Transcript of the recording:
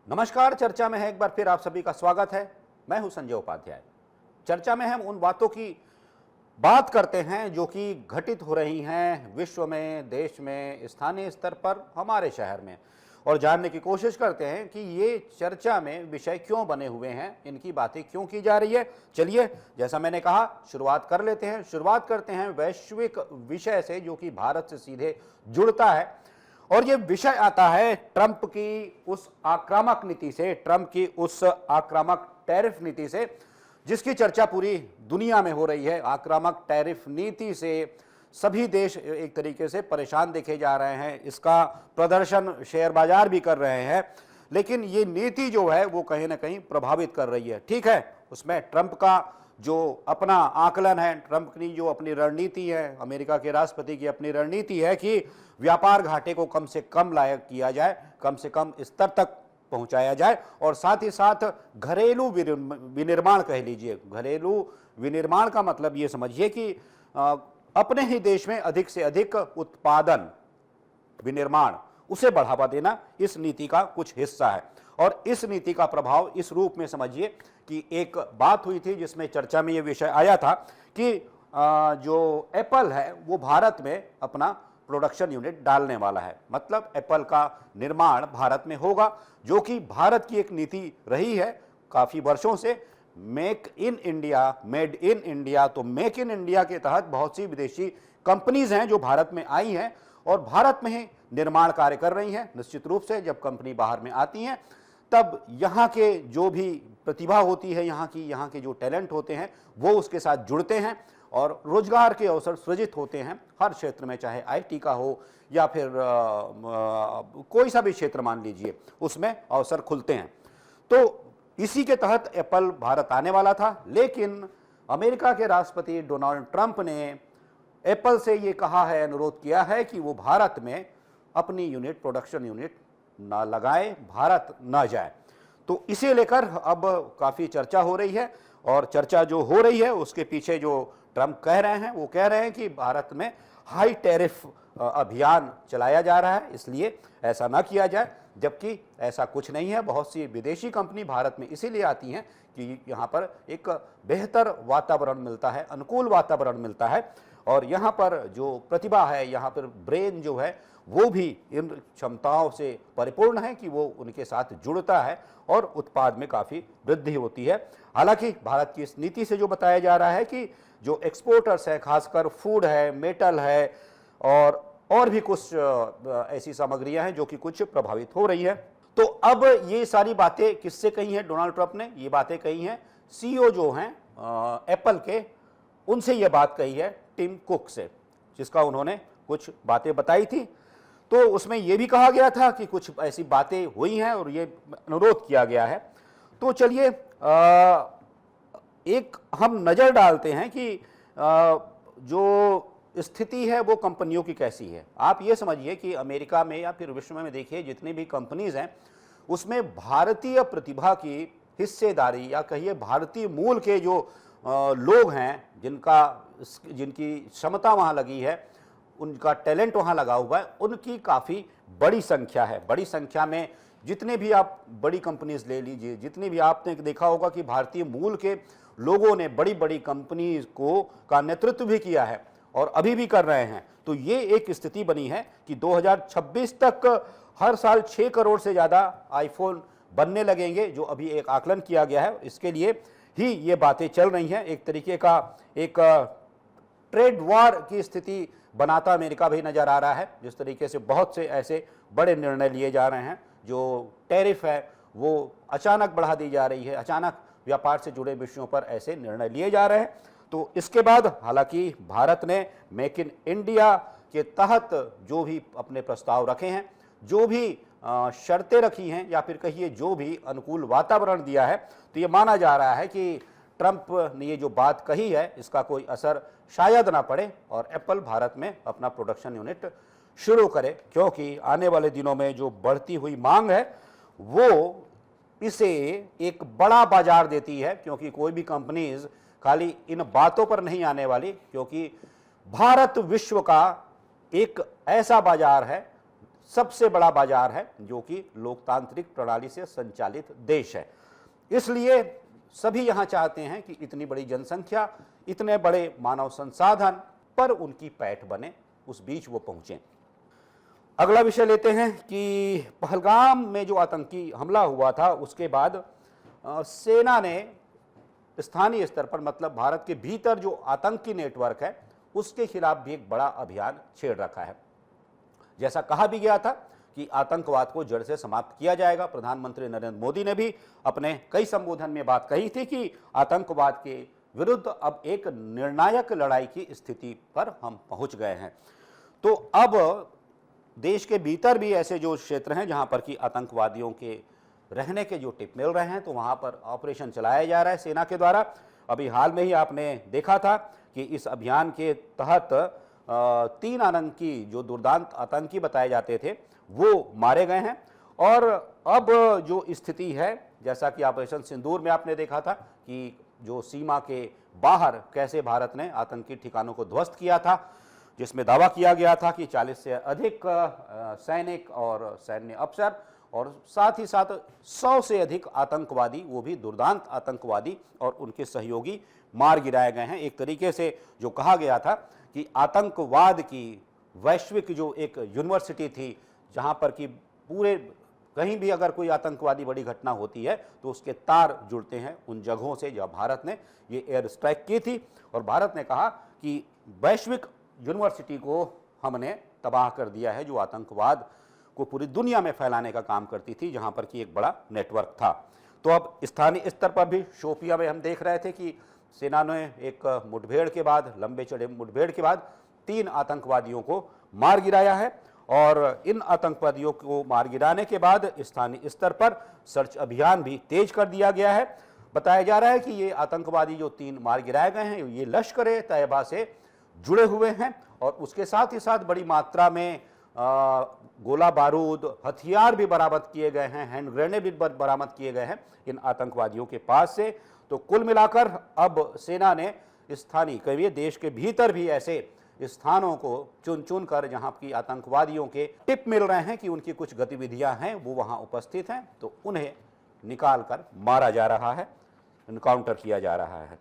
नमस्कार। चर्चा में है एक बार फिर आप सभी का स्वागत है। मैं हूं संजय उपाध्याय। चर्चा में हम उन बातों की बात करते हैं जो कि घटित हो रही हैं विश्व में, देश में, स्थानीय स्तर पर, हमारे शहर में, और जानने की कोशिश करते हैं कि ये चर्चा में विषय क्यों बने हुए हैं, इनकी बातें क्यों की जा रही है। चलिए, जैसा मैंने कहा, शुरुआत कर लेते हैं। शुरुआत करते हैं वैश्विक विषय से जो कि भारत से सीधे जुड़ता है, और ये विषय आता है ट्रंप की उस आक्रामक नीति से, ट्रंप की उस आक्रामक टैरिफ नीति से जिसकी चर्चा पूरी दुनिया में हो रही है। आक्रामक टैरिफ नीति से सभी देश एक तरीके से परेशान देखे जा रहे हैं, इसका प्रदर्शन शेयर बाजार भी कर रहे हैं, लेकिन ये नीति जो है वो कहीं ना कहीं प्रभावित कर रही है। ठीक है, उसमें ट्रंप का जो अपना आकलन है, ट्रंप की जो अपनी रणनीति है, अमेरिका के राष्ट्रपति की अपनी रणनीति है कि व्यापार घाटे को कम से कम लायक किया जाए, कम से कम स्तर तक पहुंचाया जाए, और साथ ही साथ घरेलू विनिर्माण कह लीजिए। घरेलू विनिर्माण का मतलब ये समझिए कि अपने ही देश में अधिक से अधिक उत्पादन, विनिर्माण, उसे बढ़ावा देना इस नीति का कुछ हिस्सा है। और इस नीति का प्रभाव इस रूप में समझिए कि एक बात हुई थी जिसमें चर्चा में यह विषय आया था कि जो एप्पल है वो भारत में अपना प्रोडक्शन यूनिट डालने वाला है। मतलब एप्पल का निर्माण भारत में होगा, जो कि भारत की एक नीति रही है काफी वर्षों से, make in India, made in India. तो मेक इन इंडिया के तहत बहुत सी विदेशी कंपनीज हैं जो भारत में आई हैं और भारत में ही निर्माण कार्य कर रही हैं। निश्चित रूप से जब कंपनी बाहर में आती हैं तब यहाँ के जो भी प्रतिभा होती है, यहाँ के जो टैलेंट होते हैं, वो उसके साथ जुड़ते हैं और रोजगार के अवसर सृजित होते हैं हर क्षेत्र में, चाहे आईटी का हो या फिर कोई सा भी क्षेत्र मान लीजिए, उसमें अवसर खुलते हैं। तो इसी के तहत एप्पल भारत आने वाला था, लेकिन अमेरिका के राष्ट्रपति डोनाल्ड ट्रंप ने एप्पल से ये कहा है, अनुरोध किया है कि वो भारत में अपनी यूनिट, प्रोडक्शन यूनिट ना लगाए, भारत ना जाए। तो इसे लेकर अब काफी चर्चा हो रही है, और चर्चा जो हो रही है उसके पीछे जो ट्रंप कह रहे हैं, वो कह रहे हैं कि भारत में हाई टैरिफ अभियान चलाया जा रहा है, इसलिए ऐसा ना किया जाए, जबकि ऐसा कुछ नहीं है। बहुत सी विदेशी कंपनी भारत में इसीलिए आती हैं कि यहाँ पर एक बेहतर वातावरण मिलता है, अनुकूल वातावरण मिलता है, और यहाँ पर जो प्रतिभा है, यहाँ पर ब्रेन जो है वो भी इन क्षमताओं से परिपूर्ण है कि वो उनके साथ जुड़ता है और उत्पाद में काफ़ी वृद्धि होती है। हालांकि भारत की इस नीति से जो बताया जा रहा है कि जो एक्सपोर्टर्स है, खासकर फूड है, मेटल है और भी कुछ ऐसी सामग्रियां हैं जो कि कुछ प्रभावित हो रही है। तो अब ये सारी बातें किससे कही हैं डोनाल्ड ट्रंप ने? ये बातें कही हैं सीईओ जो हैं एप्पल के, उनसे ये बात कही है टिम कुक से, जिसका उन्होंने कुछ बातें बताई थी। तो उसमें यह भी कहा गया था कि कुछ ऐसी बातें हुई हैं और ये अनुरोध किया गया है। तो चलिए एक हम नज़र डालते हैं कि जो स्थिति है वो कंपनियों की कैसी है। आप ये समझिए कि अमेरिका में या फिर विश्व में देखिए जितनी भी कंपनीज हैं उसमें भारतीय प्रतिभा की हिस्सेदारी, या कहिए भारतीय मूल के जो लोग हैं, जिनकी क्षमता वहाँ लगी है, उनका टैलेंट वहाँ लगा हुआ है, उनकी काफ़ी बड़ी संख्या है। बड़ी संख्या में जितने भी आप बड़ी कंपनीज ले लीजिए, जितनी भी आपने देखा होगा कि भारतीय मूल के लोगों ने बड़ी बड़ी कंपनीज का नेतृत्व भी किया है और अभी भी कर रहे हैं। तो ये एक स्थिति बनी है कि 2026 तक हर साल 6 करोड़ से ज़्यादा आईफोन बनने लगेंगे, जो अभी एक आकलन किया गया है। इसके लिए ही ये बातें चल रही हैं। एक तरीके का एक ट्रेड वॉर की स्थिति बनाता अमेरिका भी नजर आ रहा है, जिस तरीके से बहुत से ऐसे बड़े निर्णय लिए जा रहे हैं। जो टैरिफ है वो अचानक बढ़ा दी जा रही है, अचानक व्यापार से जुड़े विषयों पर ऐसे निर्णय लिए जा रहे हैं। तो इसके बाद हालांकि भारत ने मेक इन इंडिया के तहत जो भी अपने प्रस्ताव रखे हैं, जो भी शर्तें रखी हैं, या फिर कहिए जो भी अनुकूल वातावरण दिया है, तो ये माना जा रहा है कि ट्रंप ने ये जो बात कही है इसका कोई असर शायद ना पड़े और एप्पल भारत में अपना प्रोडक्शन यूनिट शुरू करे, क्योंकि आने वाले दिनों में जो बढ़ती हुई मांग है वो इसे एक बड़ा बाजार देती है। क्योंकि कोई भी कंपनीज खाली इन बातों पर नहीं आने वाली, क्योंकि भारत विश्व का एक ऐसा बाजार है सबसे बड़ा बाजार है, जो कि लोकतांत्रिक प्रणाली से संचालित देश है। इसलिए सभी यहां चाहते हैं कि इतनी बड़ी जनसंख्या, इतने बड़े मानव संसाधन पर उनकी पैठ बने, उस बीच वो पहुंचे। अगला विषय लेते हैं कि पहलगाम में जो आतंकी हमला हुआ था उसके बाद सेना ने स्थानीय स्तर पर, मतलब भारत के भीतर जो आतंकी नेटवर्क है उसके खिलाफ भी एक बड़ा अभियान छेड़ रखा है। जैसा कहा भी गया था कि आतंकवाद को जड़ से समाप्त किया जाएगा। प्रधानमंत्री नरेंद्र मोदी ने भी अपने कई संबोधन में बात कही थी कि आतंकवाद के विरुद्ध अब एक निर्णायक लड़ाई की स्थिति पर हम पहुंच गए हैं। तो अब देश के भीतर भी ऐसे जो क्षेत्र हैं जहां पर कि आतंकवादियों के रहने के जो टिप मिल रहे हैं, तो वहां पर ऑपरेशन चलाया जा रहा है सेना के द्वारा। अभी हाल में ही आपने देखा था कि इस अभियान के तहत 3 आतंकी, जो दुर्दांत आतंकी बताए जाते थे, वो मारे गए हैं। और अब जो स्थिति है, जैसा कि ऑपरेशन सिंदूर में आपने देखा था कि जो सीमा के बाहर कैसे भारत ने आतंकी ठिकानों को ध्वस्त किया था, जिसमें दावा किया गया था कि 40 से अधिक सैनिक और सैन्य अफसर और साथ ही साथ 100 से अधिक आतंकवादी, वो भी दुर्दांत आतंकवादी और उनके सहयोगी मार गिराए गए हैं। एक तरीके से जो कहा गया था कि आतंकवाद की वैश्विक जो एक यूनिवर्सिटी थी, जहां पर कि पूरे कहीं भी अगर कोई आतंकवादी बड़ी घटना होती है तो उसके तार जुड़ते हैं उन जगहों से जहां भारत ने ये एयर स्ट्राइक की थी। और भारत ने कहा कि वैश्विक यूनिवर्सिटी को हमने तबाह कर दिया है, जो आतंकवाद को पूरी दुनिया में फैलाने का काम करती थी, जहां पर कि एक बड़ा नेटवर्क था। तो अब स्थानीय स्तर पर भी शोपिया में हम देख रहे थे कि सेना ने एक मुठभेड़ के बाद, लंबे चौड़े मुठभेड़ के बाद 3 आतंकवादियों को मार गिराया है। और इन आतंकवादियों को मार गिराने के बाद स्थानीय स्तर पर सर्च अभियान भी तेज कर दिया गया है। बताया जा रहा है कि ये आतंकवादी जो 3 मार गिराए गए हैं, ये लश्कर-ए-तैयबा से जुड़े हुए हैं और उसके साथ ही साथ बड़ी मात्रा में गोला बारूद, हथियार भी बरामद किए गए हैं, हैंड ग्रेनेड भी बरामद किए गए हैं इन आतंकवादियों के पास से। तो कुल मिलाकर अब सेना ने स्थानीय, कहिए देश के भीतर भी ऐसे स्थानों को चुन चुन कर, जहां की आतंकवादियों के टिप मिल रहे हैं कि उनकी कुछ गतिविधियां हैं, वो वहां उपस्थित हैं, तो उन्हें निकाल कर मारा जा रहा है, इनकाउंटर किया जा रहा है।